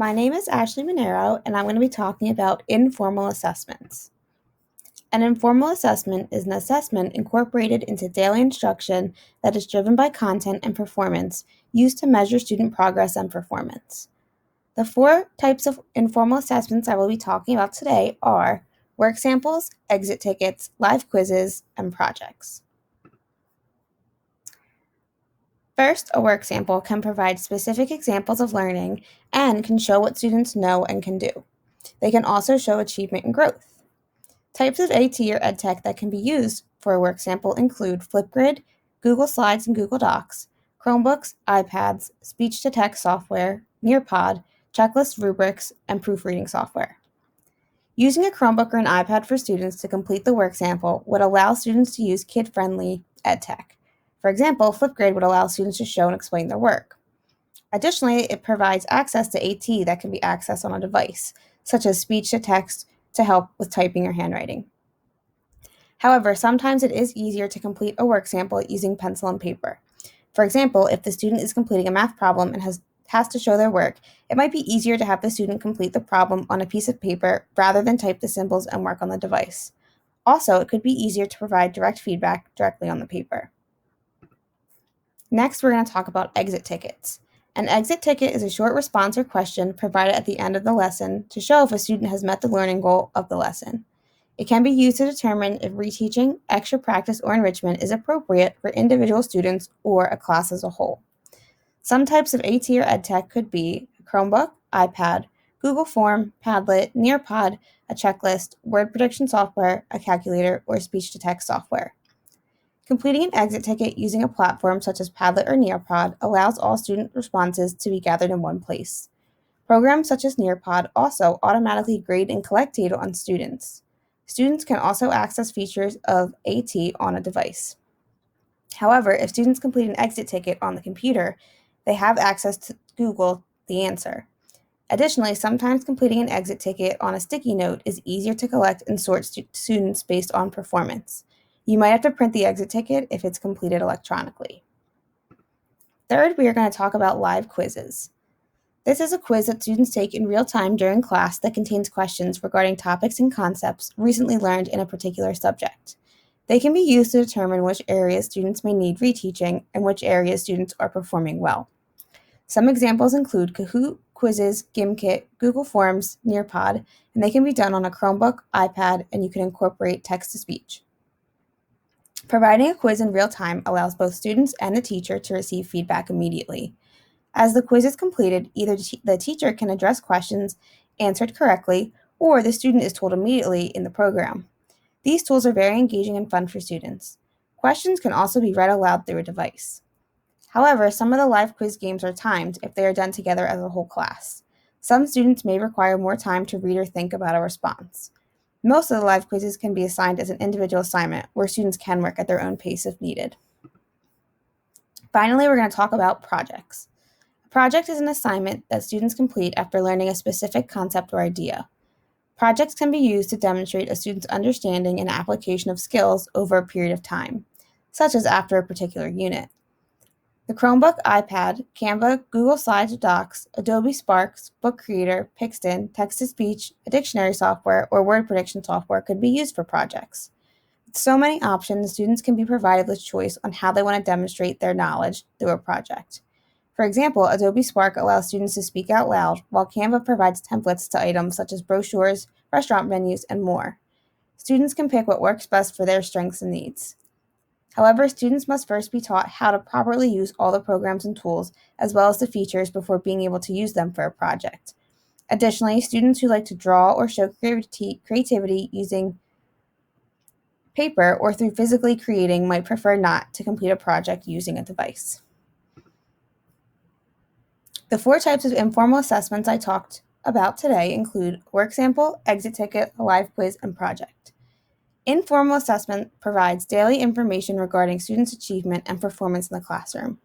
My name is Ashley Monero, and I'm going to be talking about informal assessments. An informal assessment is an assessment incorporated into daily instruction that is driven by content and performance used to measure student progress and performance. The four types of informal assessments I will be talking about today are work samples, exit tickets, live quizzes, and projects. First, a work sample can provide specific examples of learning and can show what students know and can do. They can also show achievement and growth. Types of AT or EdTech that can be used for a work sample include Flipgrid, Google Slides and Google Docs, Chromebooks, iPads, speech-to-text software, Nearpod, checklists, rubrics, and proofreading software. Using a Chromebook or an iPad for students to complete the work sample would allow students to use kid-friendly EdTech. For example, Flipgrid would allow students to show and explain their work. Additionally, it provides access to AT that can be accessed on a device, such as speech-to-text to help with typing or handwriting. However, sometimes it is easier to complete a work sample using pencil and paper. For example, if the student is completing a math problem and has to show their work, it might be easier to have the student complete the problem on a piece of paper rather than type the symbols and work on the device. Also, it could be easier to provide direct feedback directly on the paper. Next, we're going to talk about exit tickets. An exit ticket is a short response or question provided at the end of the lesson to show if a student has met the learning goal of the lesson. It can be used to determine if reteaching, extra practice, or enrichment is appropriate for individual students or a class as a whole. Some types of AT or EdTech could be a Chromebook, iPad, Google Form, Padlet, Nearpod, a checklist, word prediction software, a calculator, or speech-to-text software. Completing an exit ticket using a platform such as Padlet or Nearpod allows all student responses to be gathered in one place. Programs such as Nearpod also automatically grade and collect data on students. Students can also access features of AT on a device. However, if students complete an exit ticket on the computer, they have access to Google the answer. Additionally, sometimes completing an exit ticket on a sticky note is easier to collect and sort students based on performance. You might have to print the exit ticket if it's completed electronically. Third, we are going to talk about live quizzes. This is a quiz that students take in real time during class that contains questions regarding topics and concepts recently learned in a particular subject. They can be used to determine which areas students may need reteaching and which areas students are performing well. Some examples include Kahoot, quizzes, Gimkit, Google Forms, Nearpod, and they can be done on a Chromebook, iPad, and you can incorporate text-to-speech. Providing a quiz in real time allows both students and the teacher to receive feedback immediately. As the quiz is completed, either the teacher can address questions answered correctly, or the student is told immediately in the program. These tools are very engaging and fun for students. Questions can also be read aloud through a device. However, some of the live quiz games are timed if they are done together as a whole class. Some students may require more time to read or think about a response. Most of the live quizzes can be assigned as an individual assignment where students can work at their own pace if needed. Finally, we're going to talk about projects. A project is an assignment that students complete after learning a specific concept or idea. Projects can be used to demonstrate a student's understanding and application of skills over a period of time, such as after a particular unit. The Chromebook, iPad, Canva, Google Slides or Docs, Adobe Sparks, Book Creator, Pixton, text-to-speech, a dictionary software, or word prediction software could be used for projects. With so many options, students can be provided with choice on how they want to demonstrate their knowledge through a project. For example, Adobe Spark allows students to speak out loud, while Canva provides templates to items such as brochures, restaurant menus, and more. Students can pick what works best for their strengths and needs. However, students must first be taught how to properly use all the programs and tools, as well as the features, before being able to use them for a project. Additionally, students who like to draw or show creativity using paper or through physically creating might prefer not to complete a project using a device. The four types of informal assessments I talked about today include work sample, exit ticket, a live quiz, and project. Informal assessment provides daily information regarding students' achievement and performance in the classroom.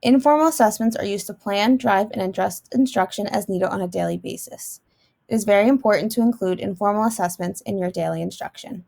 Informal assessments are used to plan, drive, and adjust instruction as needed on a daily basis. It is very important to include informal assessments in your daily instruction.